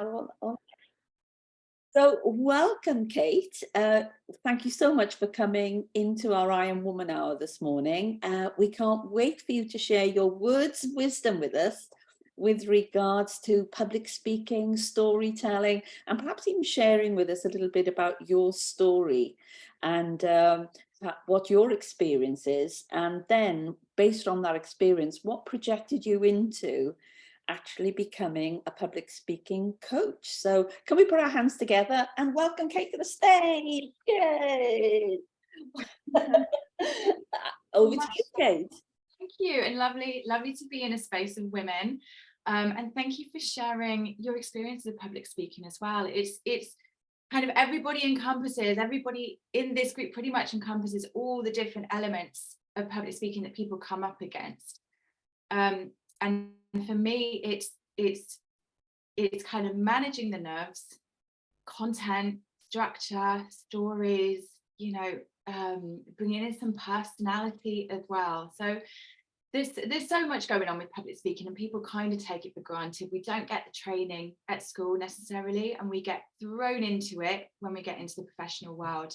Oh, so welcome, Kate. Thank you so much for coming into our I Am Woman Hour this morning. We can't wait for you to share your words of wisdom with us with regards to public speaking, storytelling, and perhaps even sharing with us a little bit about your story and what your experience is. And then based on that experience, what projected you into actually becoming a public speaking coach. So can we put our hands together and welcome Kate to the stage? Yay! Over to you, Kate. Thank you, and lovely to be in a space of women. And thank you for sharing your experience of public speaking as well. It's kind of everybody in this group pretty much encompasses all the different elements of public speaking that people come up against. And for me, it's kind of managing the nerves, content, structure, stories, bringing in some personality as well. So there's so much going on with public speaking, and people kind of take it for granted. We don't get the training at school necessarily, and we get thrown into it when we get into the professional world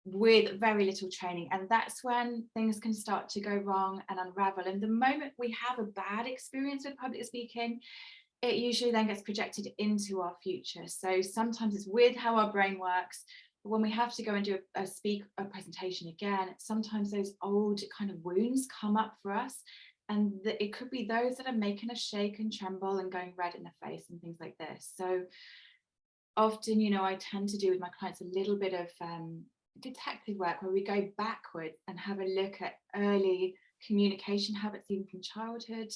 with very little training, and that's when things can start to go wrong and unravel. And the moment we have a bad experience with public speaking, it usually then gets projected into our future. So sometimes it's weird how our brain works, but when we have to go and do a presentation again, sometimes those old kind of wounds come up for us, and it could be those that are making us shake and tremble and going red in the face and things like this. So often, I tend to do with my clients a little bit of detective work where we go backwards and have a look at early communication habits, even from childhood,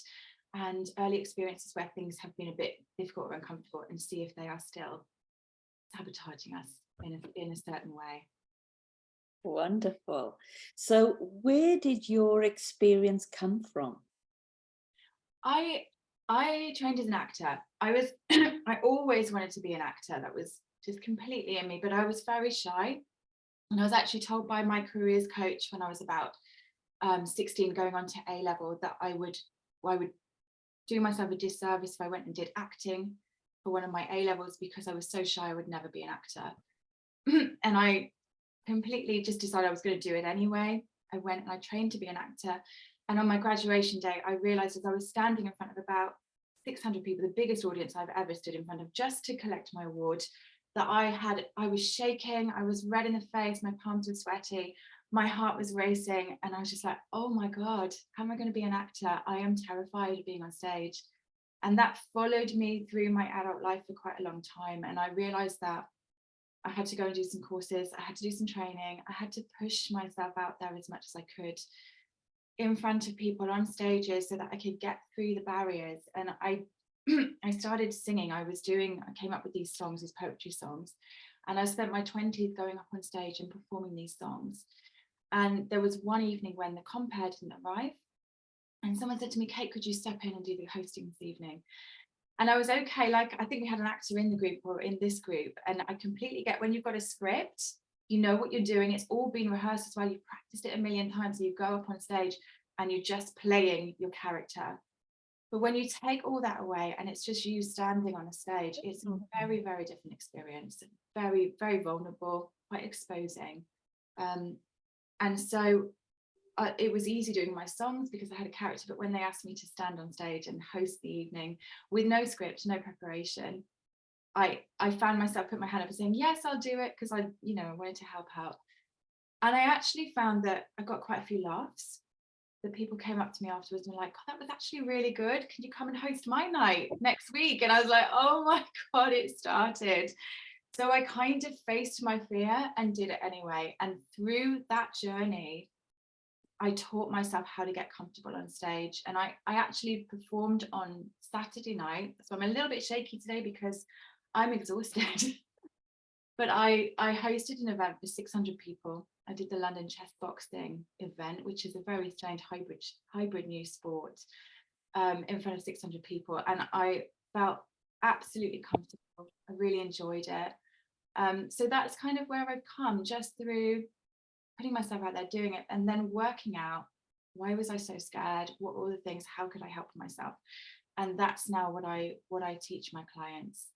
and early experiences where things have been a bit difficult or uncomfortable, and see if they are still sabotaging us in a certain way. Wonderful. So where did your experience come from? I trained as an actor. I always wanted to be an actor. That was just completely in me, but I was very shy. And I was actually told by my careers coach when I was about 16, going on to A level, that I would do myself a disservice if I went and did acting for one of my A levels, because I was so shy I would never be an actor. And I completely just decided I was going to do it anyway. I went and I trained to be an actor. And on my graduation day, I realized, as I was standing in front of about 600 people, the biggest audience I've ever stood in front of, just to collect my award, that I was shaking, I was red in the face, my palms were sweaty, my heart was racing, and I was just like, oh my God, how am I going to be an actor? I am terrified of being on stage. And that followed me through my adult life for quite a long time. And I realized that I had to go and do some courses, I had to do some training, I had to push myself out there as much as I could in front of people on stages so that I could get through the barriers. And I started singing. I came up with these songs, these poetry songs, and I spent my 20s going up on stage and performing these songs. And there was one evening when the compere didn't arrive, and someone said to me, Kate, could you step in and do the hosting this evening? And I was okay. Like, I think we had an actor in the group, or in this group, and I completely get, when you've got a script, you know what you're doing, it's all been rehearsed as well, you've practiced it a million times, so you go up on stage and you're just playing your character. But when you take all that away and it's just you standing on a stage, it's a very, very different experience, very, very vulnerable, quite exposing. And so it was easy doing my songs because I had a character, but when they asked me to stand on stage and host the evening with no script, no preparation, I found myself putting my hand up and saying, yes, I'll do it, because I wanted to help out. And I actually found that I got quite a few laughs. The people came up to me afterwards and were like, oh, that was actually really good. Can you come and host my night next week? And I was like, oh my God, it started. So I kind of faced my fear and did it anyway. And through that journey, I taught myself how to get comfortable on stage. And I actually performed on Saturday night. So I'm a little bit shaky today because I'm exhausted. But I hosted an event for 600 people. I did the London chess boxing event, which is a very strange hybrid new sport, in front of 600 people. And I felt absolutely comfortable. I really enjoyed it. So that's kind of where I've come, just through putting myself out there, doing it, and then working out, why was I so scared? What were the things? How could I help myself? And that's now what I teach my clients.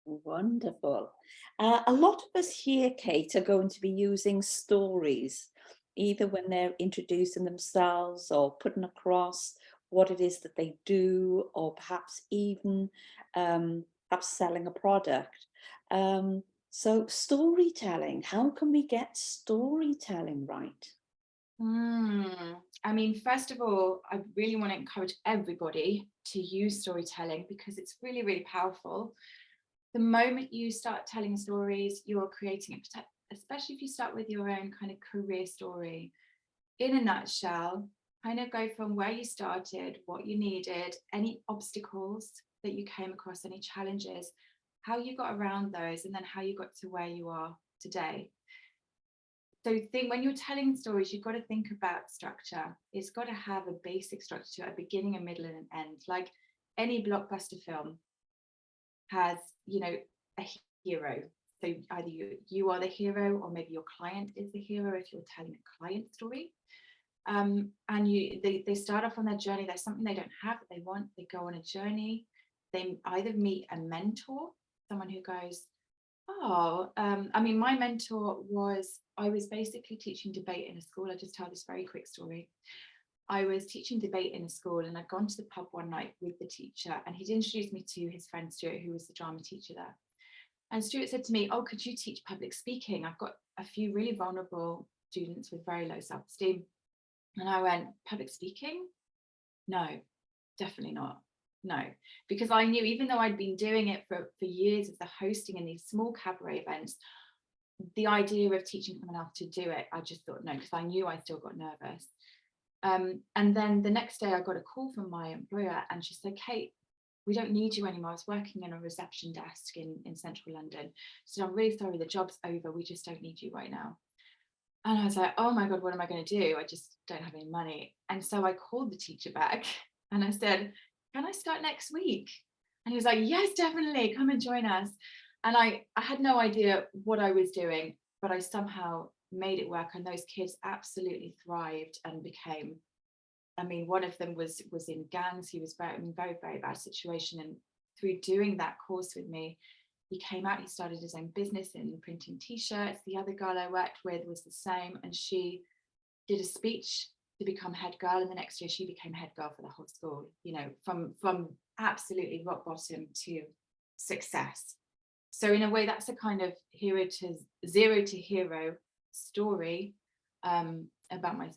Wonderful. A lot of us here, Kate, are going to be using stories, either when they're introducing themselves or putting across what it is that they do, or perhaps even perhaps selling a product. So storytelling, how can we get storytelling right? I mean, first of all, I really want to encourage everybody to use storytelling because it's really, really powerful. The moment you start telling stories, you're creating it, especially if you start with your own kind of career story. In a nutshell, kind of go from where you started, what you needed, any obstacles that you came across, any challenges, how you got around those, and then how you got to where you are today. So when you're telling stories, you've got to think about structure. It's got to have a basic structure, a beginning, a middle, and an end. Like any blockbuster film has, a hero. So either you are the hero, or maybe your client is the hero if you're telling a client story. And they start off on their journey. There's something they don't have that they want. They go on a journey. They either meet a mentor, someone who goes, I mean, my mentor I was basically teaching debate in a school. I'll just tell this very quick story. I was teaching debate in a school, and I'd gone to the pub one night with the teacher, and he'd introduced me to his friend Stuart, who was the drama teacher there. And Stuart said to me, "Oh, could you teach public speaking? I've got a few really vulnerable students with very low self-esteem." And I went, "Public speaking? No, definitely not. No," because I knew, even though I'd been doing it for years as the hosting in these small cabaret events, the idea of teaching someone else to do it, I just thought no, because I knew I still got nervous. And then the next day I got a call from my employer, and she said, "Kate, we don't need you anymore." I was working in a reception desk in central London. So "I'm really sorry, the job's over. We just don't need you right now." And I was like, "Oh my God, what am I going to do? I just don't have any money." And so I called the teacher back and I said, "Can I start next week?" And he was like, "Yes, definitely, come and join us." And I had no idea what I was doing, but I somehow made it work. And those kids absolutely thrived and became, I mean, one of them was in gangs. He was in a very, very bad situation. And through doing that course with me, he came out, he started his own business in printing t-shirts. The other girl I worked with was the same, and she did a speech to become head girl, and the next year she became head girl for the whole school, from absolutely rock bottom to success. So in a way, that's a kind of zero to hero story about my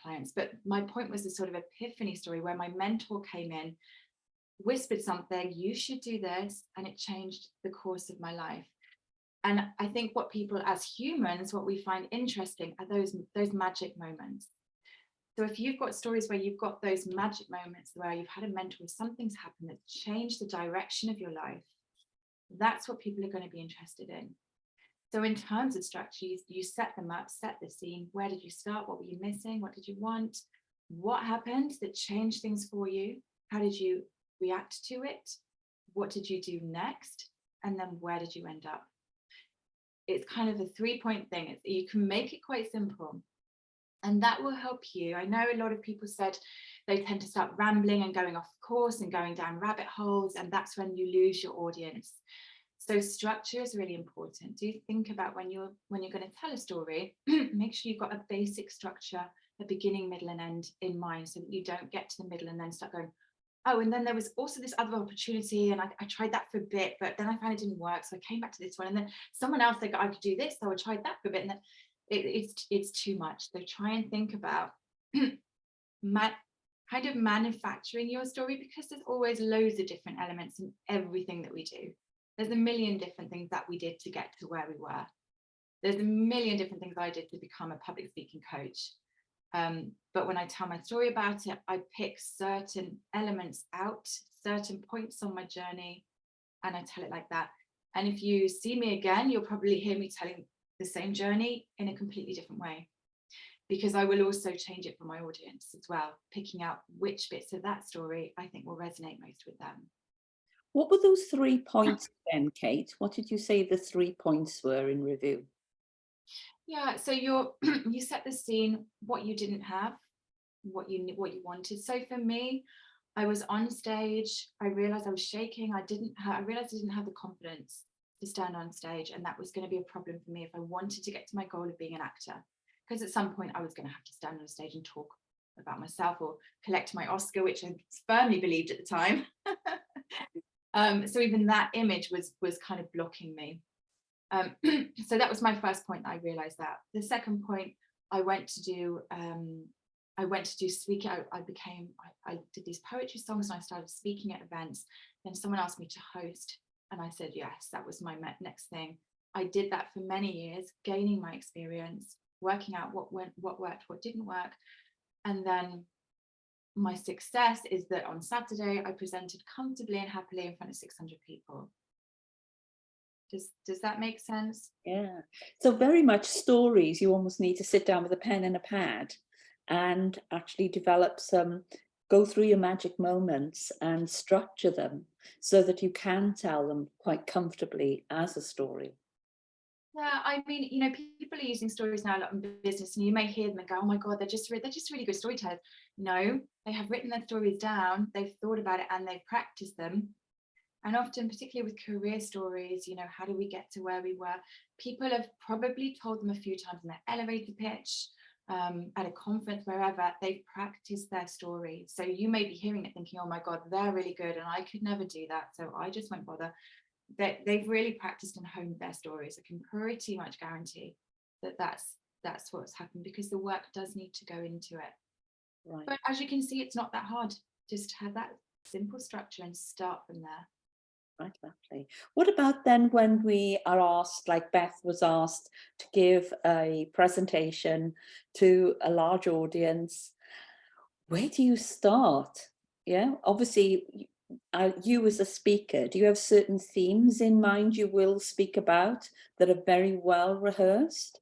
clients. But my point was a sort of epiphany story where my mentor came in, whispered something, "You should do this," and it changed the course of my life. And I think what people as humans, what we find interesting are those magic moments. So if you've got stories where you've got those magic moments where you've had a mentor, something's happened that's changed the direction of your life, that's what people are going to be interested in. So in terms of strategies, you set them up, set the scene. Where did you start? What were you missing? What did you want? What happened that changed things for you? How did you react to it? What did you do next? And then where did you end up? It's kind of a 3-point thing. You can make it quite simple, and that will help you. I know a lot of people said they tend to start rambling and going off course and going down rabbit holes, and that's when you lose your audience. So structure is really important. Do think about when you're going to tell a story, make sure you've got a basic structure, a beginning, middle, and end in mind, so that you don't get to the middle and then start going, "Oh, and then there was also this other opportunity, and I tried that for a bit, but then I found it didn't work, so I came back to this one, and then someone else said I could do this, so I tried that for a bit," and then it's too much. So try and think about kind of manufacturing your story, because there's always loads of different elements in everything that we do. There's a million different things that we did to get to where we were. There's a million different things I did to become a public speaking coach. But when I tell my story about it, I pick certain elements out, certain points on my journey, and I tell it like that. And if you see me again, you'll probably hear me telling the same journey in a completely different way, because I will also change it for my audience as well, picking out which bits of that story I think will resonate most with them. What were those 3 points then, Kate? What did you say the 3 points were in review? Yeah, so you set the scene, what you didn't have, what you wanted. So for me, I was on stage. I realized I was shaking. I realized I didn't have the confidence to stand on stage, and that was going to be a problem for me if I wanted to get to my goal of being an actor. Because at some point I was going to have to stand on stage and talk about myself or collect my Oscar, which I firmly believed at the time. So even that image was kind of blocking me. So that was my first point that I realized that. The second point, I went to do speaking. I did these poetry songs and I started speaking at events. Then someone asked me to host and I said yes. That was my next thing. I did that for many years, gaining my experience, working out what worked, what didn't work. And then my success is that on Saturday I presented comfortably and happily in front of 600 people. Does that make sense? Yeah. So very much stories, you almost need to sit down with a pen and a pad and actually go through your magic moments and structure them so that you can tell them quite comfortably as a story. Yeah, I mean, people are using stories now a lot in business, and you may hear them and go, "Oh my God, they're just really good storytellers." No, they have written their stories down, they've thought about it, and they've practiced them. And often, particularly with career stories, how do we get to where we were? People have probably told them a few times in their elevator pitch, at a conference, wherever. They've practiced their story. So you may be hearing it thinking, "Oh my God, they're really good, and I could never do that, so I just won't bother." They've really practiced and honed their stories. I can pretty much guarantee that that's what's happened, because the work does need to go into it. Right. But as you can see, it's not that hard. Just have that simple structure and start from there. Right, lovely. What about then when we are asked, like Beth was asked, to give a presentation to a large audience? Where do you start? Yeah, obviously, you as a speaker, do you have certain themes in mind you will speak about that are very well rehearsed?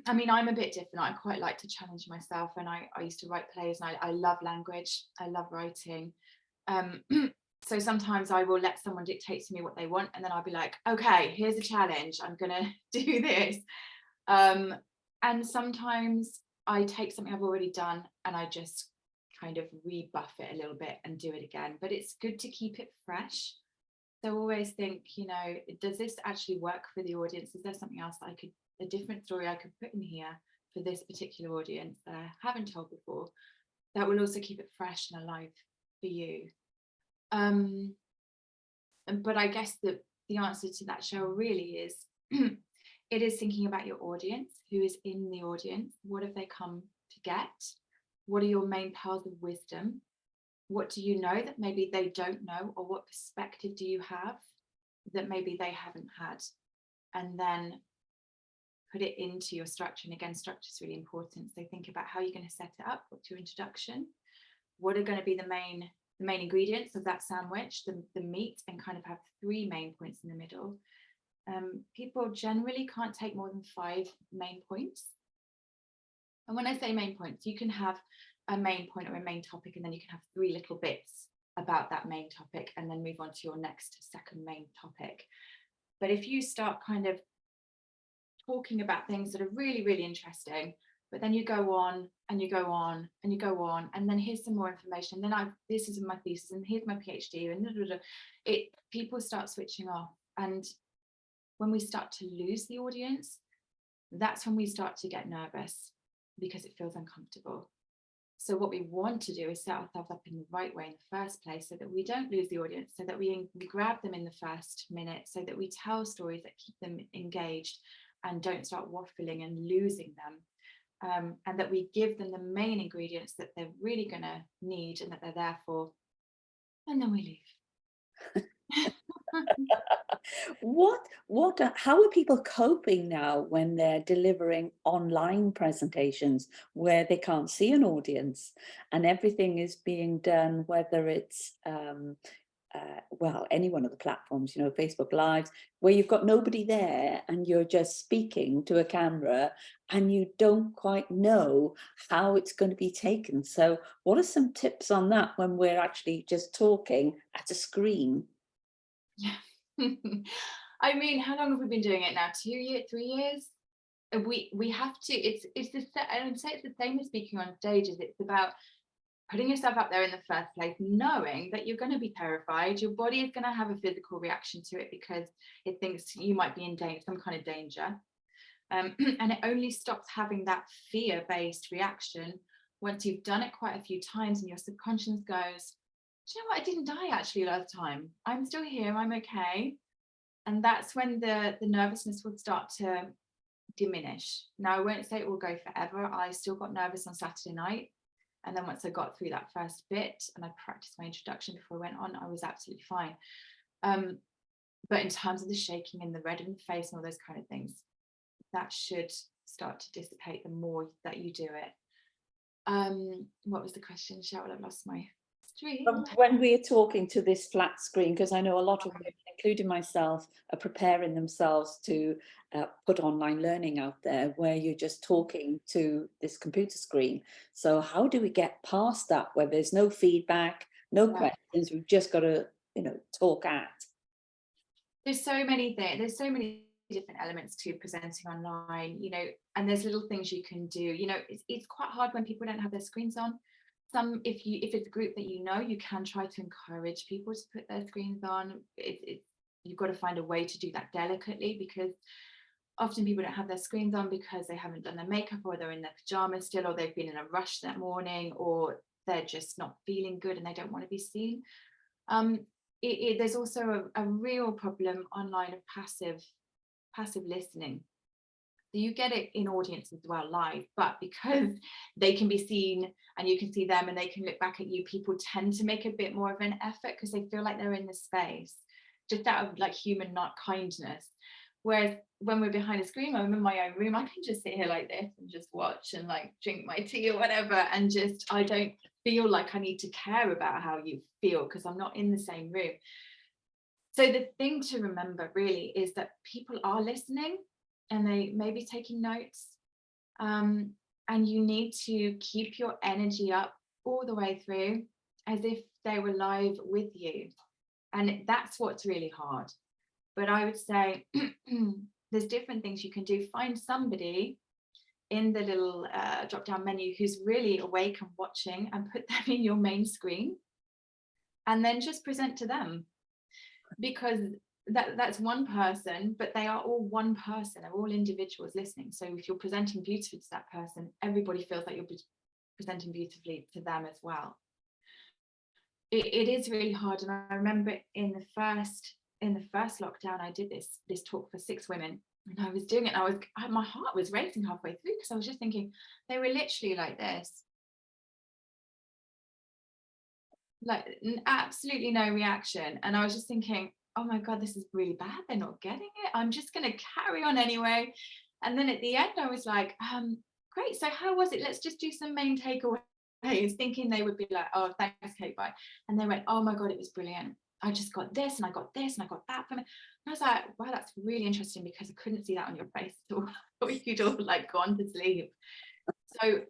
I mean, I'm a bit different. I quite like to challenge myself, and I used to write plays, and I love language. I love writing. So sometimes I will let someone dictate to me what they want, and then I'll be like, "Okay, here's a challenge. I'm gonna do this." And sometimes I take something I've already done and I just kind of rebuff it a little bit and do it again. But it's good to keep it fresh. So always think, does this actually work for the audience? Is there something else that a different story I could put in here for this particular audience that I haven't told before, that will also keep it fresh and alive for you? But I guess the answer to that, Cheryl, really is it is thinking about your audience, who is in the audience, what have they come to get? What are your main pearls of wisdom? What do you know that maybe they don't know, or what perspective do you have that maybe they haven't had? And then put it into your structure. And again, structure is really important. So think about how you're going to set it up. What's your introduction? What are going to be the main ingredients of that sandwich, the meat, and kind of have 3 main points in the middle. People generally can't take more than 5 main points. And when I say main points, you can have a main point or a main topic, and then you can have 3 little bits about that main topic, and then move on to your second main topic. But if you start kind of talking about things that are really, really interesting, but then you go on and you go on and you go on, and then here's some more information, then this is my thesis, and here's my PhD, and people start switching off. And when we start to lose the audience, that's when we start to get nervous, because it feels uncomfortable. So what we want to do is set ourselves up in the right way in the first place, so that we don't lose the audience, so that we grab them in the first minute, so that we tell stories that keep them engaged and don't start waffling and losing them, and that we give them the main ingredients that they're really going to need and that they're there for, and then we leave. How are people coping now when they're delivering online presentations where they can't see an audience and everything is being done, whether it's any one of the platforms, Facebook Lives, where you've got nobody there and you're just speaking to a camera and you don't quite know how it's going to be taken. So what are some tips on that when we're actually just talking at a screen? Yeah. I mean, how long have we been doing it now? 2 years, 3 years? we have to, I would say it's the same as speaking on stages. It's about putting yourself up there in the first place, knowing that you're going to be terrified. Your body is going to have a physical reaction to it because it thinks you might be in danger, some kind of danger. And it only stops having that fear-based reaction once you've done it quite a few times and your subconscious goes, do you know what, I didn't die actually last time. I'm still here, I'm okay. And that's when the nervousness will start to diminish. Now, I won't say it will go forever. I still got nervous on Saturday night. And then once I got through that first bit and I practiced my introduction before I went on, I was absolutely fine. But in terms of the shaking and the red in the face and all those kind of things, that should start to dissipate the more that you do it. What was the question? Cheryl, I've lost my stream. When we're talking to this flat screen, because I know a lot of women, including myself, are preparing themselves to put online learning out there where you're just talking to this computer screen. So how do we get past that where there's no feedback, no questions, we've just got to, talk at? There's so many things, there's so many different elements to presenting online, and there's little things you can do. It's quite hard when people don't have their screens on. If it's a group that you can try to encourage people to put their screens on. You've got to find a way to do that delicately, because often people don't have their screens on because they haven't done their makeup, or they're in their pajamas still, or they've been in a rush that morning, or they're just not feeling good and they don't want to be seen. There's also a real problem online of passive listening. So you get it in audience as well, live, but because they can be seen and you can see them and they can look back at you, people tend to make a bit more of an effort because they feel like they're in the space, just out of like human, not kindness. Whereas when we're behind a screen, I'm in my own room, I can just sit here like this and just watch and like drink my tea or whatever, and just, I don't feel like I need to care about how you feel because I'm not in the same room. So the thing to remember really is that people are listening and they may be taking notes, and you need to keep your energy up all the way through as if they were live with you. And that's what's really hard. But I would say there's different things you can do. Find somebody in the little drop down menu who's really awake and watching, and put them in your main screen and then just present to them, because that's one person, but they are all one person. They're all individuals listening. So if you're presenting beautifully to that person, everybody feels like you're presenting beautifully to them as well. It is really hard. And I remember in the first lockdown, I did this talk for 6 women, and I was doing it, and my heart was racing halfway through because I was just thinking they were literally like this, like absolutely no reaction. And I was just thinking, oh my God, this is really bad. They're not getting it. I'm just going to carry on anyway. And then at the end, I was like, great. So how was it? Let's just do some main takeaways, thinking they would be like, oh, thanks, Kate, bye. And they went, oh my God, it was brilliant. I just got this and I got this and I got that from it. And I was like, wow, that's really interesting, because I couldn't see that on your face at all. Or you'd all like gone to sleep. So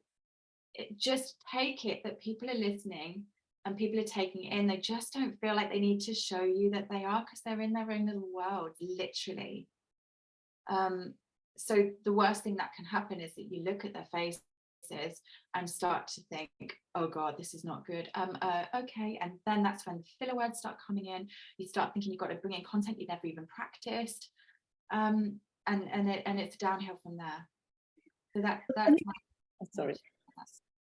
just take it that people are listening and people are taking it in. They just don't feel like they need to show you that they are, because they're in their own little world, literally. So the worst thing that can happen is that you look at their faces and start to think, oh God, this is not good. Okay. And then that's when the filler words start coming in. You start thinking you've got to bring in content you've never even practiced. And it's downhill from there. So that's sorry.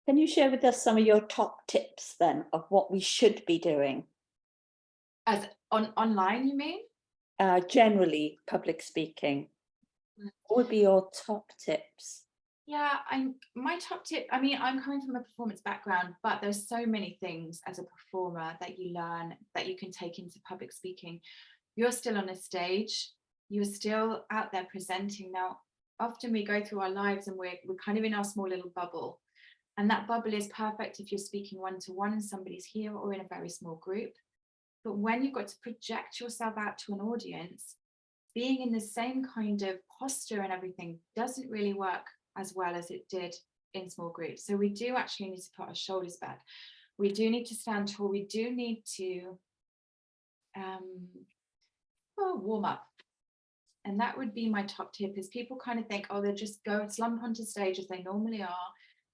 Can you share with us some of your top tips then of what we should be doing? As online, you mean? Generally, public speaking. What would be your top tips? Yeah, my top tip, I mean, I'm coming from a performance background, but there's so many things as a performer that you learn that you can take into public speaking. You're still on a stage, you're still out there presenting. Now, often we go through our lives and we're kind of in our small little bubble. And that bubble is perfect if you're speaking one-to-one and somebody's here, or in a very small group. But when you've got to project yourself out to an audience, being in the same kind of posture and everything doesn't really work as well as it did in small groups. So we do actually need to put our shoulders back. We do need to stand tall. We do need to warm up And that would be my top tip, is people kind of think, oh, they'll just go and slump onto stage as they normally are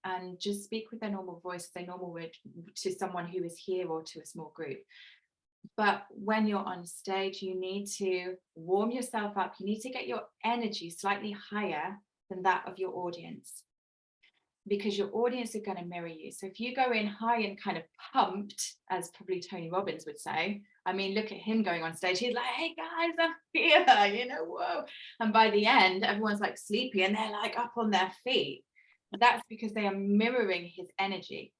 and just speak with their normal voice as they normally would to someone who is here or to a small group. But when you're on stage, you need to warm yourself up. You need to get your energy slightly higher than that of your audience, because your audience are going to mirror you. So if you go in high and kind of pumped, as probably Tony Robbins would say, I mean, look at him going on stage. He's like, hey guys, I'm here, you know, whoa. And by the end, everyone's like sleepy and they're like up on their feet. That's because they are mirroring his energy.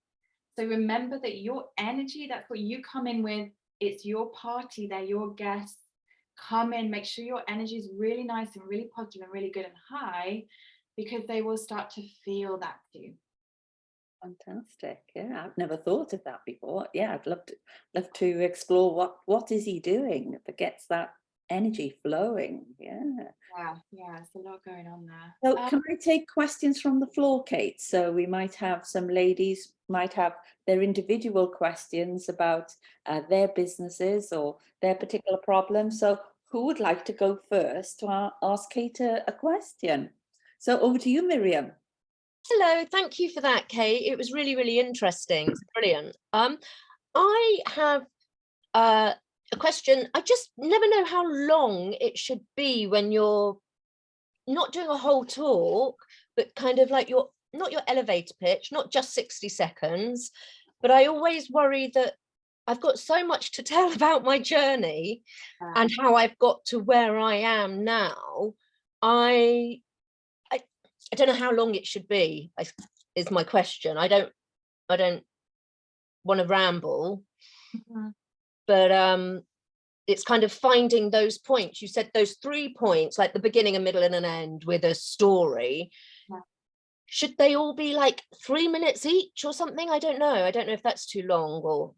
So remember that your energy, that's what you come in with. It's your party, they're your guests. Come in, make sure your energy is really nice and really positive and really good and high, because they will start to feel that too. Fantastic. Yeah, I've never thought of that before. Yeah, I'd love to explore what is he doing that gets that energy flowing. Yeah. Yeah, there's a lot going on there. So can I take questions from the floor, Kate? So we might have some ladies might have their individual questions about their businesses or their particular problems. So who would like to go first to ask Kate a question? So over to you, Miriam. Hello, thank you for that, Kate. It was really, really interesting. It's brilliant. I have a question. I just never know how long it should be when you're not doing a whole talk, but kind of like not your elevator pitch, not just 60 seconds, but I always worry that I've got so much to tell about my journey and how I've got to where I am now. I don't know how long it should be, is my question. I don't want to ramble, but it's kind of finding those points. You said those 3 points, like the beginning, a middle and an end with a story. Yeah. Should they all be like 3 minutes each or something? I don't know if that's too long or.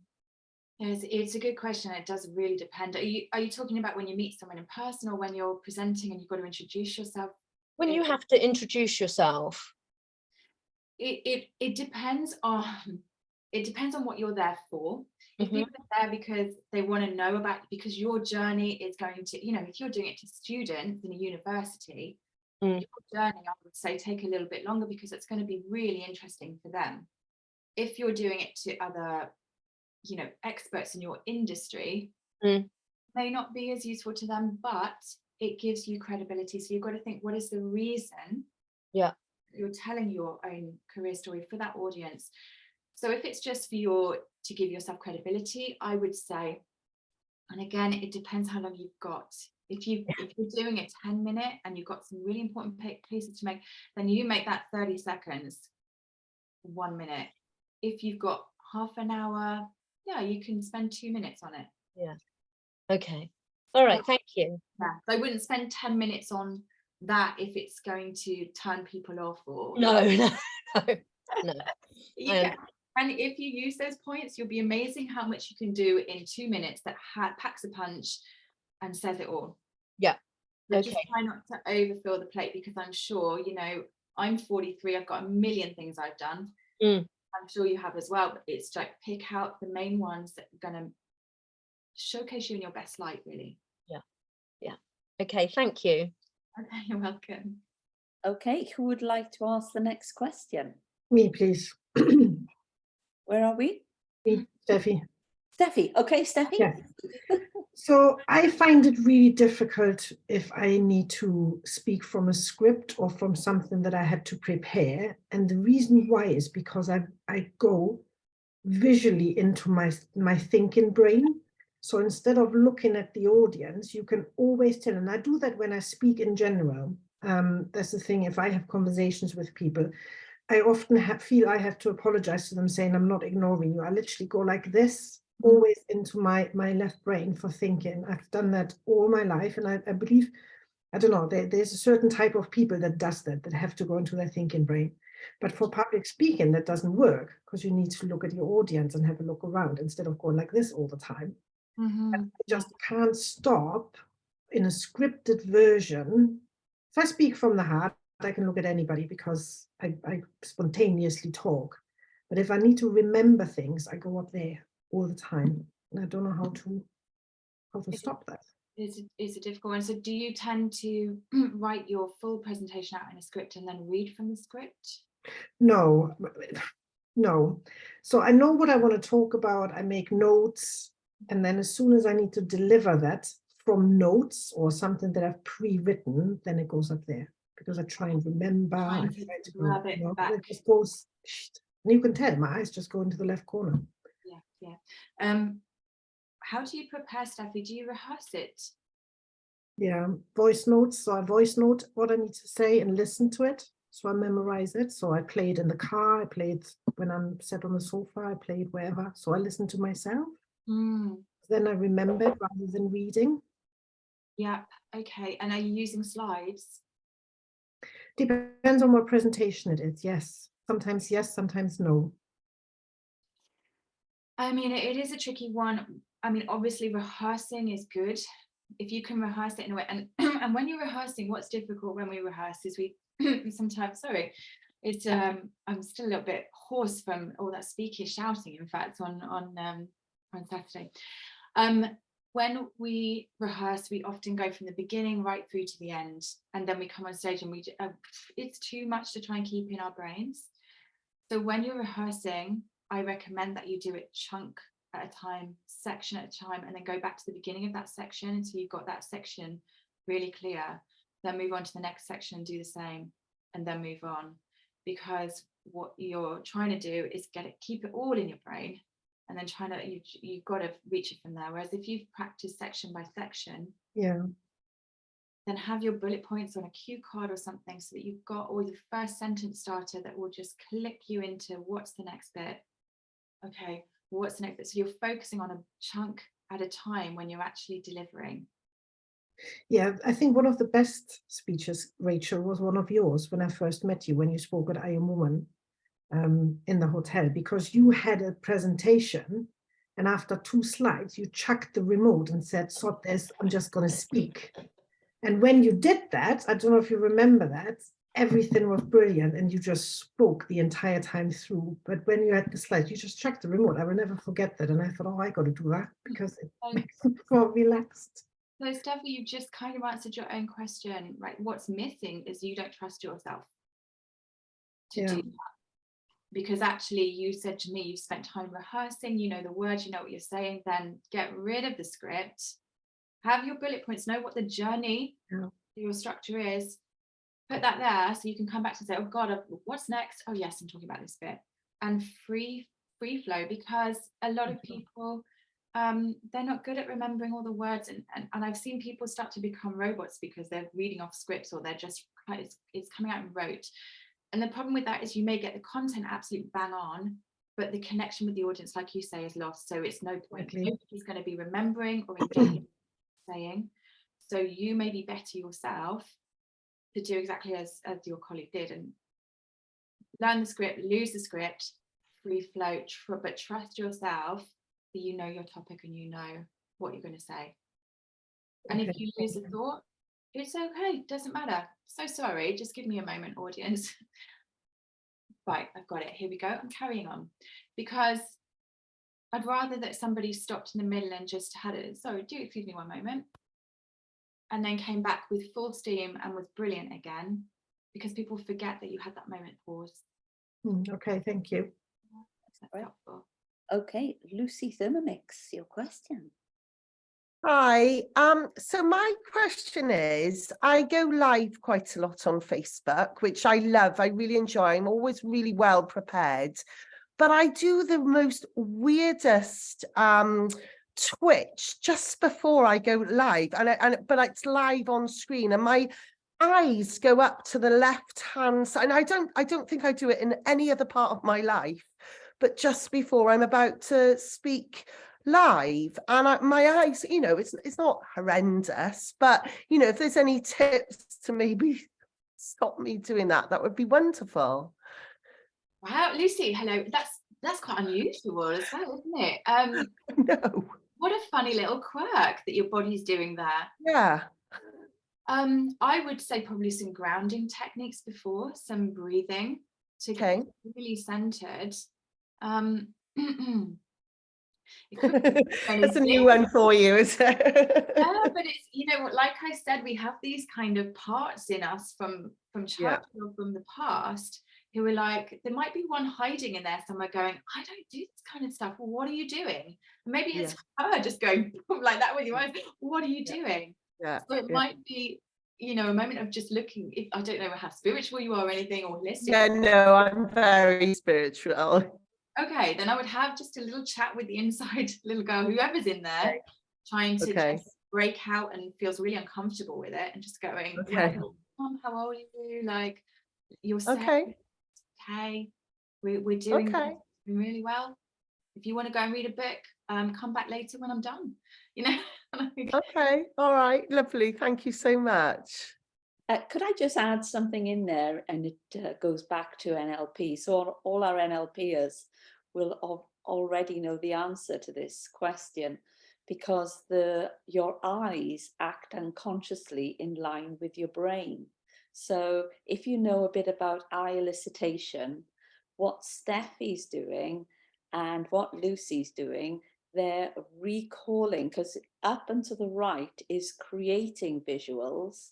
It's a good question. It does really depend. Are you talking about when you meet someone in person, or when you're presenting and you've got to introduce yourself? When you have to introduce yourself. It depends on what you're there for. If people are there because they want to know about, because your journey is going to, you know, if you're doing it to students in a university, your journey, I would say, take a little bit longer, because it's going to be really interesting for them. If you're doing it to other, you know, experts in your industry, may not be as useful to them, but it gives you credibility. So you've got to think, what is the reason you're telling your own career story for that audience? So if it's just for to give yourself credibility, I would say, and again, it depends how long you've got. If you're doing a 10-minute and you've got some really important pieces to make, then you make that 30 seconds 1 minute. If you've got half an hour, yeah, you can spend 2 minutes on it. Yeah. Okay. All right. Thank you. Yeah. So I wouldn't spend 10 minutes on that if it's going to turn people off, or No. You can. And if you use those points, you'll be amazing how much you can do in 2 minutes that packs a punch and says it all. Yeah. But just try not to overfill the plate, because I'm sure, you know, I'm 43, I've got a million things I've done. I'm sure you have as well, but it's like pick out the main ones that are going to showcase you in your best light, really. Yeah. Okay, thank you. Okay, you're welcome. Okay, who would like to ask the next question? Me, please. Where are we? Me, Steffi. Steffi. Okay, Steffi. Yeah. So I find it really difficult if I need to speak from a script or from something that I had to prepare. And the reason why is because I go visually into my thinking brain. So instead of looking at the audience, you can always tell, and I do that when I speak in general. That's the thing, if I have conversations with people, I often feel I have to apologize to them, saying, I'm not ignoring you. I literally go like this, always into my left brain for thinking. I've done that all my life. And I believe, I don't know, there's a certain type of people that does that have to go into their thinking brain. But for public speaking, that doesn't work, because you need to look at your audience and have a look around instead of going like this all the time. I just can't stop in a scripted version. If I speak from the heart, I can look at anybody because I spontaneously talk. But if I need to remember things, I go up there all the time. And I don't know how to stop that. It's a difficult one. So do you tend to write your full presentation out in a script and then read from the script? No, no. So I know what I want to talk about. I make notes, and then as soon as I need to deliver that from notes or something that I've pre-written, then it goes up there, because I try and remember. I Trying to try to grab go, it you know, back. it just goes, and you can tell my eyes just go into the left corner. Yeah. How do you prepare, Steffi? Do you rehearse it? Yeah, voice notes. So I voice note what I need to say and listen to it. So I memorize it. So I play it in the car. I play it when I'm sat on the sofa. I play it wherever. So I listen to myself. Then I remember it rather than reading. Yeah. Okay. And are you using slides? Depends on what presentation it is. Yes, sometimes no. I mean, it is a tricky one. I mean, obviously rehearsing is good if you can rehearse it in a way. And and when you're rehearsing, what's difficult when we rehearse is we sometimes, sorry, it's I'm still a little bit hoarse from all that speaking, shouting, in fact, on Saturday. When we rehearse, we often go from the beginning right through to the end, and then we come on stage and it's too much to try and keep in our brains. So when you're rehearsing, I recommend that you do it chunk at a time, section at a time, and then go back to the beginning of that section until you've got that section really clear. Then move on to the next section and do the same, and then move on. Because what you're trying to do is keep it all in your brain, and then you've got to reach it from there. Whereas if you've practiced section by section, yeah, then have your bullet points on a cue card or something, so that you've got all your first sentence starter that will just click you into what's the next bit. Okay, what's the next bit? So you're focusing on a chunk at a time when you're actually delivering. Yeah, I think one of the best speeches, Rachel, was one of yours when I first met you, when you spoke at I Am Woman in the hotel, because you had a presentation and after 2 slides, you chucked the remote and said, "Sod this, I'm just going to speak." And when you did that, I don't know if you remember that, everything was brilliant and you just spoke the entire time through. But when you had the slides, you just chucked the remote. I will never forget that. And I thought, oh, I got to do that because it makes me more relaxed. So Steffi, you've just kind of answered your own question, right? What's missing is you don't trust yourself to do that. Because actually you said to me, you've spent time rehearsing, you know the words, you know what you're saying, then get rid of the script, have your bullet points, know what the journey, your structure is, put that there so you can come back to say, oh God, what's next? Oh yes, I'm talking about this bit. And free flow, because a lot of people, they're not good at remembering all the words, and I've seen people start to become robots because they're reading off scripts, or they're just, it's coming out in rote. And the problem with that is you may get the content absolutely bang on, but the connection with the audience, like you say, is lost. So it's no point. Nobody's going to be remembering or engaging saying. So you may be better yourself to do exactly as your colleague did, and learn the script, lose the script, free flow, but trust yourself that you know your topic and you know what you're going to say. And if you lose a thought, it's okay, doesn't matter. So sorry, just give me a moment, audience. Right, I've got it, here we go, I'm carrying on. Because I'd rather that somebody stopped in the middle and just had it, sorry, do excuse me one moment, and then came back with full steam and was brilliant again, because people forget that you had that moment pause. Okay, thank you. That's helpful. Okay, Lucy Thermomix, your question. Hi, so my question is, I go live quite a lot on Facebook, which I love, I really enjoy, I'm always really well prepared, but I do the most weirdest twitch just before I go live, but it's live on screen, and my eyes go up to the left hand side, and I don't think I do it in any other part of my life, but just before I'm about to speak live, and my eyes, you know, it's not horrendous, but you know, if there's any tips to maybe stop me doing that, that would be wonderful. Wow, Lucy, hello. That's quite unusual as well, isn't it? No. What a funny little quirk that your body's doing there. Yeah. I would say probably some grounding techniques before, some breathing to get really centered. It could be That's a new anything. one for you, is it? Yeah, but it's, you know, like I said, we have these kind of parts in us from Yeah. childhood or from the past who are like, there might be one hiding in there somewhere going, I don't do this kind of stuff. Well, what are you doing? And maybe it's her just going like that with your eyes. What are you doing? Yeah. So it might be, you know, a moment of just looking, if I don't know how spiritual you are or anything, or holistic. Yeah, no, I'm very spiritual. Okay, then I would have just a little chat with the inside little girl, whoever's in there, trying to just break out and feels really uncomfortable with it, and just going, Okay. Mom, how old are you? Like, you're Okay. safe. Okay, we're doing Okay. really well. If you want to go and read a book, come back later when I'm done. You know. Okay. All right. Lovely. Thank you so much. Could I just add something in there, and it goes back to NLP. So all our NLPers will already know the answer to this question, because your eyes act unconsciously in line with your brain. So if you know a bit about eye elicitation, what Steffi's doing and what Lucy's doing, they're recalling, because up and to the right is creating visuals,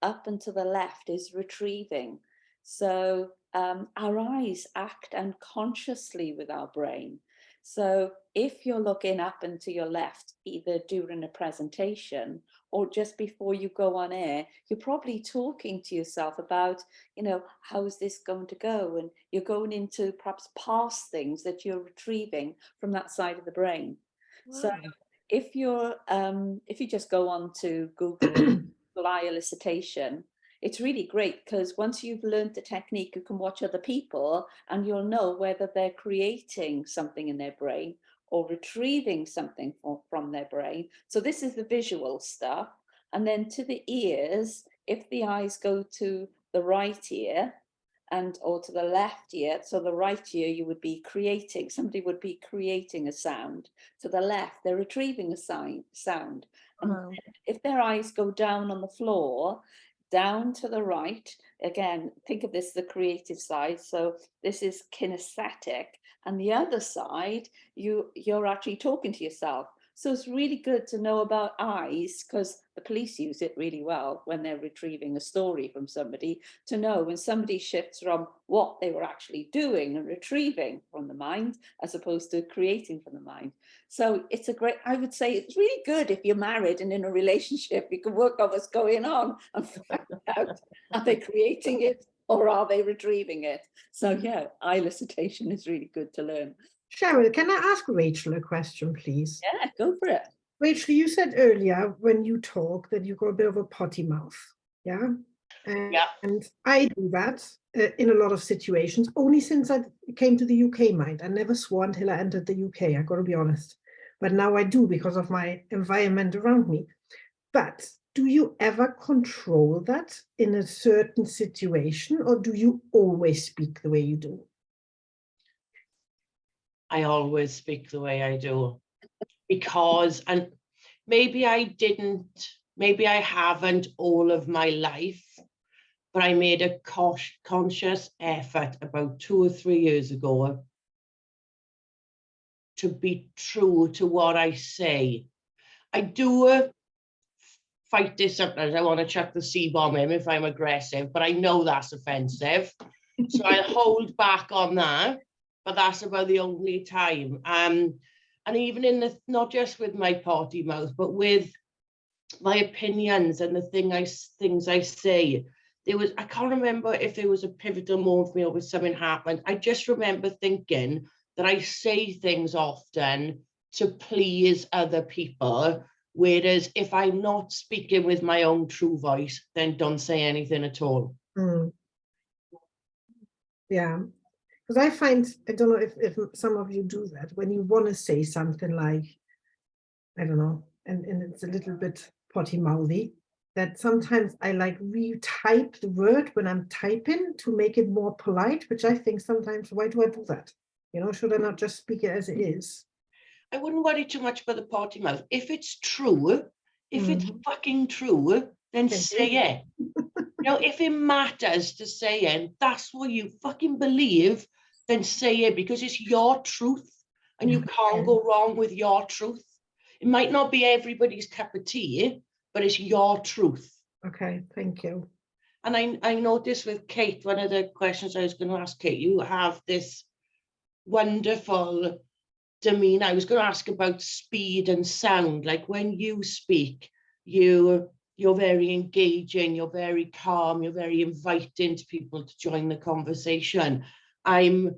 up and to the left is retrieving. So our eyes act unconsciously with our brain. So if you're looking up and to your left, either during a presentation or just before you go on air, you're probably talking to yourself about, you know, how is this going to go? And you're going into perhaps past things that you're retrieving from that side of the brain. Wow. So if you just go on to Google eye elicitation, it's really great, because once you've learned the technique, you can watch other people and you'll know whether they're creating something in their brain or retrieving something from their brain. So this is the visual stuff. And then to the ears, if the eyes go to the right ear or to the left ear, so the right ear, you would be creating, somebody would be creating a sound. To the left, they're retrieving a sound. And if their eyes go down on the floor, down to the right, again, think of this as the creative side. So this is kinesthetic. And the other side, you're actually talking to yourself. So it's really good to know about eyes, because the police use it really well when they're retrieving a story from somebody, to know when somebody shifts from what they were actually doing and retrieving from the mind as opposed to creating from the mind. So it's I would say it's really good if you're married and in a relationship, you can work out what's going on and find out, are they creating it or are they retrieving it? So yeah, eye elicitation is really good to learn. Cheryl, can I ask Rachel a question, please? Yeah, go for it. Rachel, you said earlier when you talk that you got a bit of a potty mouth, yeah? And I do that in a lot of situations, only since I came to the UK, mind. I never swore until I entered the UK, I got to be honest. But now I do because of my environment around me. But do you ever control that in a certain situation, or do you always speak the way you do? I always speak the way I do, because, and maybe I haven't all of my life, but I made a conscious effort about 2 or 3 years ago to be true to what I say. I do fight this sometimes. I want to chuck the C-bomb in if I'm aggressive, but I know that's offensive. So I'll hold back on that. But that's about the only time. And even in not just with my potty mouth, but with my opinions and the things I say. I can't remember if there was a pivotal moment for me or if something happened. I just remember thinking that I say things often to please other people, whereas if I'm not speaking with my own true voice, then don't say anything at all. Yeah. Because I find, I don't know if some of you do that, when you want to say something like, I don't know, and it's a little bit potty mouthy, that sometimes I like retype the word when I'm typing to make it more polite, which I think sometimes, why do I do that? You know, should I not just speak it as it is? I wouldn't worry too much about the potty mouth. If it's true, if it's fucking true, then say it. You know, if it matters to say it, that's what you fucking believe, then say it, because it's your truth and you can't go wrong with your truth. It might not be everybody's cup of tea, but it's your truth. Okay, thank you. And I noticed with Kate, one of the questions I was going to ask Kate, you have this wonderful demeanor. I was going to ask about speed and sound. Like when you speak, you're very engaging, you're very calm, you're very inviting to people to join the conversation. I'm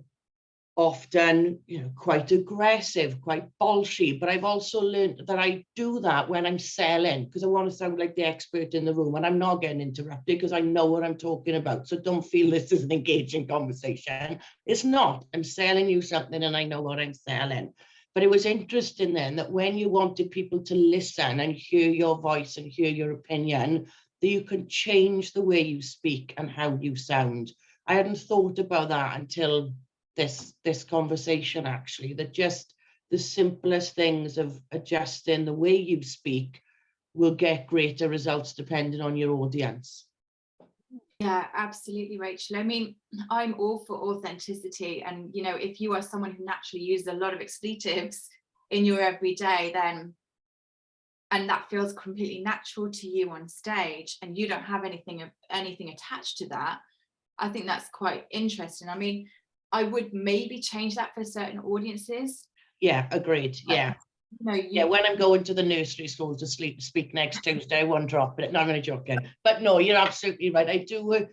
often, quite aggressive, quite bolshy, but I've also learned that I do that when I'm selling, because I want to sound like the expert in the room, and I'm not getting interrupted because I know what I'm talking about. So don't feel this is an engaging conversation. It's not. I'm selling you something and I know what I'm selling. But it was interesting then that when you wanted people to listen and hear your voice and hear your opinion, that you can change the way you speak and how you sound. I hadn't thought about that until this conversation, actually, that just the simplest things of adjusting the way you speak will get greater results depending on your audience. Yeah, absolutely, Rachel. I mean, I'm all for authenticity, and if you are someone who naturally uses a lot of expletives in your everyday, then and that feels completely natural to you on stage, and you don't have anything attached to that, I think that's quite interesting. I mean, I would maybe change that for certain audiences. Yeah, agreed. Yeah. Yeah, when I'm going to the nursery school to speak next Tuesday, I won't drop it. No, I'm only joking. But no, you're absolutely right. I do.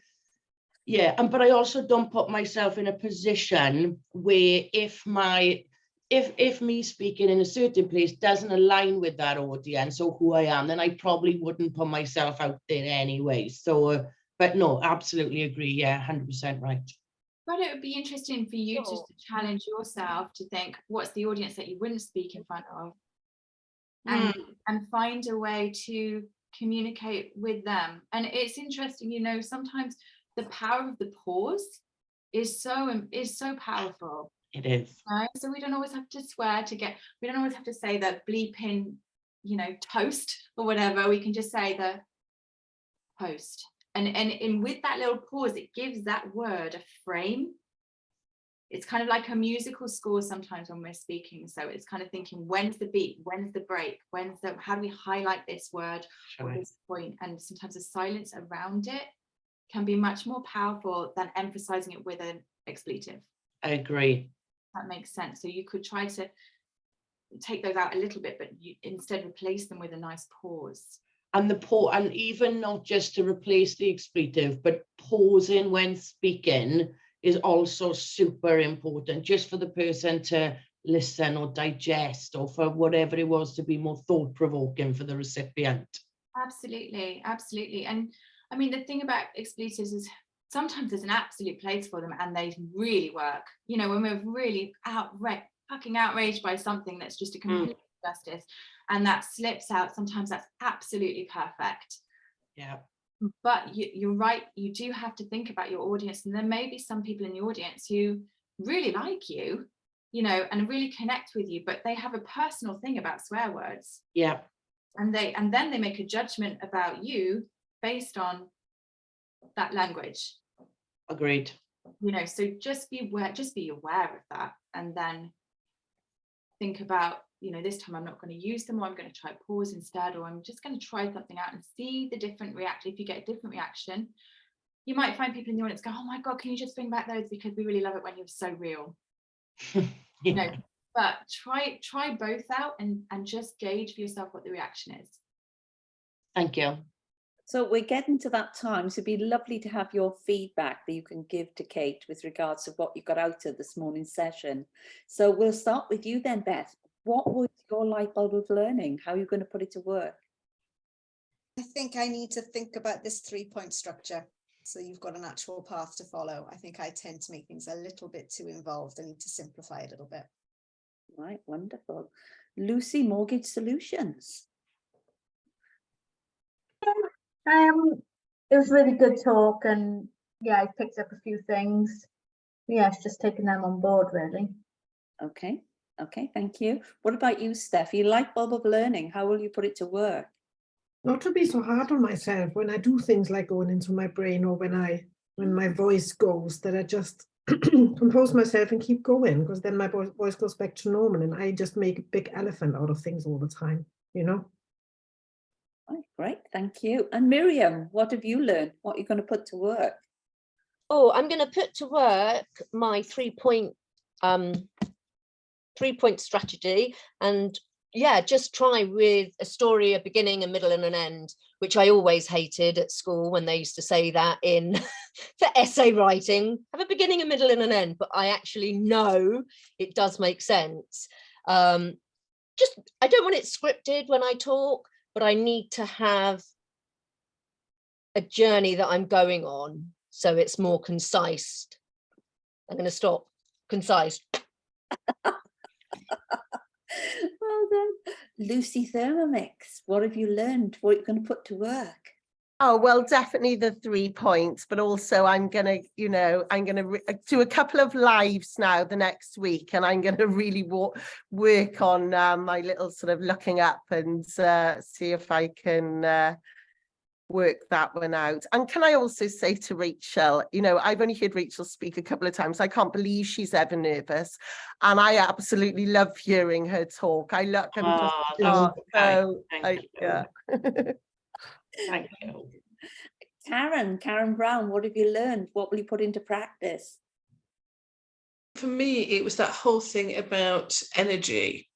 Yeah, but I also don't put myself in a position where if me speaking in a certain place doesn't align with that audience or who I am, then I probably wouldn't put myself out there anyway. So, but no, absolutely agree. Yeah, 100% right. But it would be interesting for you just to challenge yourself to think, what's the audience that you wouldn't speak in front of? And find a way to communicate with them. And it's interesting, sometimes the power of the pause is so powerful. It is. Right? So we don't always have to swear we don't always have to say the bleeping, toast or whatever. We can just say the post. And with that little pause, it gives that word a frame. It's kind of like a musical score sometimes when we're speaking. So it's kind of thinking, when's the beat? When's the break? How do we highlight this word or this point? And sometimes the silence around it can be much more powerful than emphasizing it with an expletive. I agree. That makes sense. So you could try to take those out a little bit, but you instead replace them with a nice pause. And and even not just to replace the expletive, but pausing when speaking is also super important, just for the person to listen or digest, or for whatever it was to be more thought-provoking for the recipient. Absolutely, absolutely. And I mean, the thing about expletives is sometimes there's an absolute place for them and they really work. When we're really fucking outraged by something that's just a complete injustice, and that slips out, sometimes that's absolutely perfect. Yeah. But you're right, you do have to think about your audience, and there may be some people in the audience who really like you, and really connect with you, but they have a personal thing about swear words. Yeah. And then they make a judgment about you based on that language. Agreed. So just be aware of that, and then think about, this time I'm not going to use them, or I'm going to try pause instead, or I'm just going to try something out and see the different reaction. If you get a different reaction, you might find people in the audience go, oh my God, can you just bring back those, because we really love it when you're so real. Yeah. But try both out and just gauge for yourself what the reaction is. Thank you. So we're getting to that time, so it'd be lovely to have your feedback that you can give to Kate with regards to what you got out of this morning's session. So we'll start with you then, Beth. What was your light bulb of learning? How are you going to put it to work? I think I need to think about this 3-point structure. So you've got an actual path to follow. I think I tend to make things a little bit too involved. I need to simplify a little bit. Right, wonderful. Lucy, Mortgage Solutions. It was really good talk, and yeah, I picked up a few things. Yeah, it's just taking them on board, really. Okay, thank you. What about you, Steph? Your light bulb of learning, how will you put it to work? Not to be so hard on myself when I do things like going into my brain, or when my voice goes, that I just compose myself and keep going, because then my voice goes back to normal and I just make a big elephant out of things all the time, you know? Oh, great, thank you. And Miriam, what have you learned? What are you going to put to work? Oh, I'm going to put to work my 3-point strategy, and yeah, just try with a story, a beginning, a middle and an end, which I always hated at school when they used to say that in for essay writing, have a beginning, a middle and an end, but I actually know it does make sense. Just, I don't want it scripted when I talk, but I need to have a journey that I'm going on, so it's more concise. I'm going to stop. Concise. Well done. Lucy Thermomix, what have you learned? What are you going to put to work? Oh, well, definitely the 3 points, but also I'm going to, you know, I'm going to do a couple of lives now the next week, and I'm going to really work on my little sort of looking up and see if I can work that one out. And can I also say to Rachel, you know, I've only heard Rachel speak a couple of times. I can't believe she's ever nervous, and I absolutely love hearing her talk. I look and just yeah. Thank you. Karen Brown, what have you learned? What will you put into practice? For me, it was that whole thing about energy,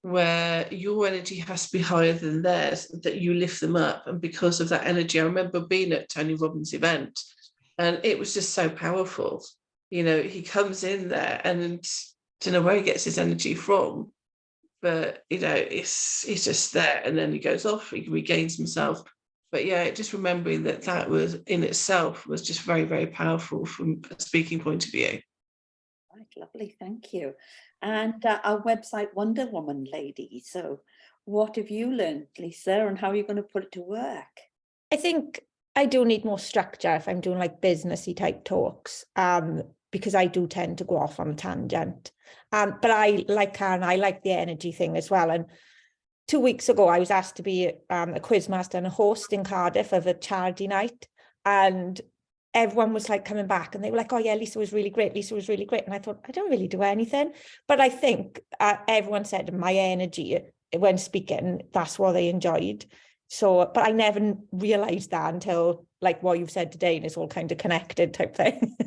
where your energy has to be higher than theirs, that you lift them up. And because of that energy, I remember being at Tony Robbins' event, and it was just so powerful. You know, he comes in there and I don't know where he gets his energy from, but, you know, he's just there, and then he goes off, he regains himself. But yeah, just remembering that was in itself was just very, very powerful from a speaking point of view. Right, lovely, thank you. And our website Wonder Woman lady. So what have you learned, Lisa, and how are you going to put it to work? I think I do need more structure if I'm doing like businessy type talks, because I do tend to go off on a tangent. But I like Karen, I like the energy thing as well. And 2 weeks ago, I was asked to be a quiz master and a host in Cardiff of a charity night. And everyone was like coming back and they were like, oh yeah, Lisa was really great. Lisa was really great. And I thought, I don't really do anything. But I think everyone said my energy when speaking, that's what they enjoyed. So, but I never realized that until like what you've said today, and it's all kind of connected type thing.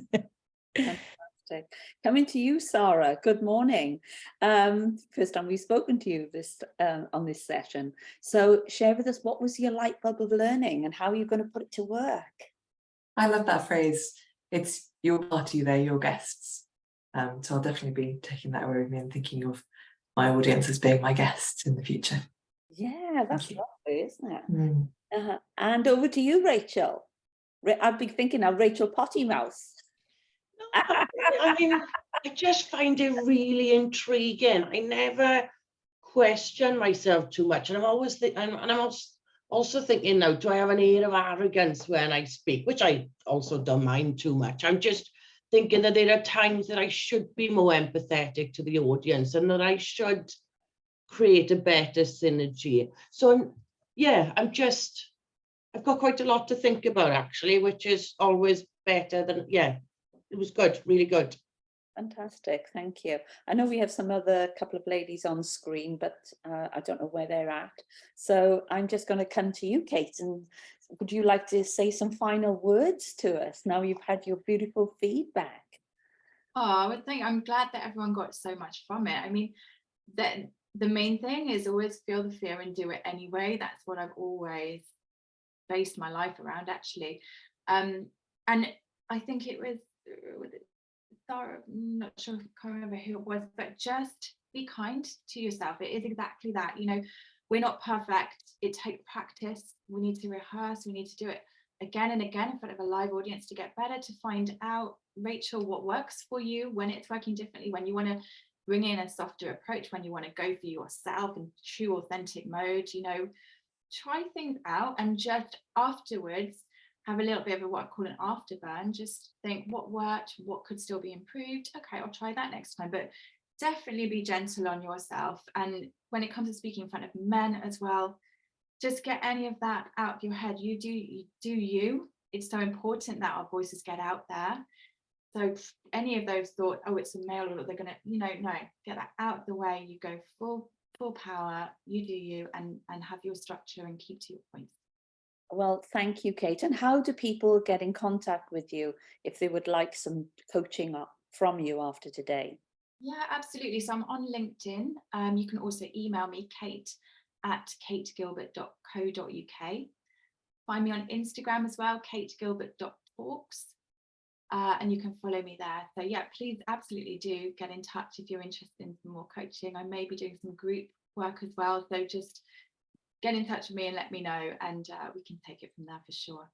Fantastic. Coming to you, Sarah. Good morning. First time we've spoken to you this on this session. So share with us, what was your light bulb of learning and how are you going to put it to work? I love that phrase. It's your party, they're your guests. So I'll definitely be taking that away with me and thinking of my audience as being my guests in the future. Yeah, that's lovely, isn't it? And over to you, Rachel. I've been thinking now, Rachel Potty Mouse. I mean, I just find it really intriguing. I never question myself too much, and I'm always I'm also thinking now, do I have an air of arrogance when I speak, which I also don't mind too much. I'm just thinking that there are times that I should be more empathetic to the audience and that I should create a better synergy. So I've got quite a lot to think about actually, which is always better than, it was good, really good. Fantastic, thank you. I know we have some other couple of ladies on screen, but I don't know where they're at. So I'm just going to come to you, Kate, and would you like to say some final words to us now you've had your beautiful feedback? Oh, I would think I'm glad that everyone got so much from it. I mean, the main thing is always feel the fear and do it anyway. That's what I've always based my life around, actually. And I think it was Sarah, I'm not sure, I can't remember who it was, but just be kind to yourself. It is exactly that. You know, we're not perfect. It takes practice. We need to rehearse. We need to do it again and again in front of a live audience to get better, to find out, Rachel, what works for you, when it's working differently, when you want to bring in a softer approach, when you want to go for yourself in true authentic mode. You know, try things out and just afterwards have a little bit of what I call an afterburn. Just think what worked, what could still be improved. Okay, I'll try that next time. But definitely be gentle on yourself. And when it comes to speaking in front of men as well, just get any of that out of your head. You do you. It's so important that our voices get out there. So any of those thought, oh, it's a male, or they're gonna, no, get that out of the way. You go full power, you do you, and have your structure and keep to your points. Well, thank you, Kate. And how do people get in contact with you if they would like some coaching from you after today? Yeah, absolutely. So I'm on LinkedIn. You can also email me, kate@kategilbert.co.uk. Find me on Instagram as well, kategilbert.talks. And you can follow me there. So yeah, please absolutely do get in touch if you're interested in some more coaching. I may be doing some group work as well. So just get in touch with me and let me know, and we can take it from there for sure.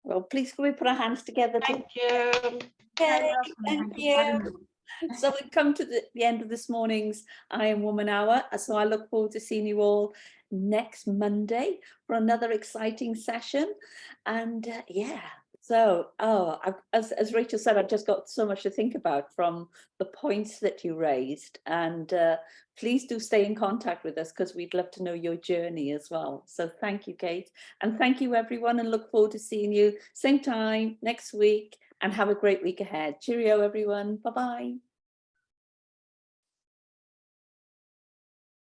Well, please can we put our hands together? Thank you. Okay, thank you. So we've come to the end of this morning's I Am Woman Hour. So I look forward to seeing you all next Monday for another exciting session. And yeah, so as Rachel said, I've just got so much to think about from the points that you raised. And please do stay in contact with us, because we'd love to know your journey as well. So thank you, Kate. And thank you, everyone, and look forward to seeing you same time next week. And have a great week ahead. Cheerio, everyone. Bye-bye.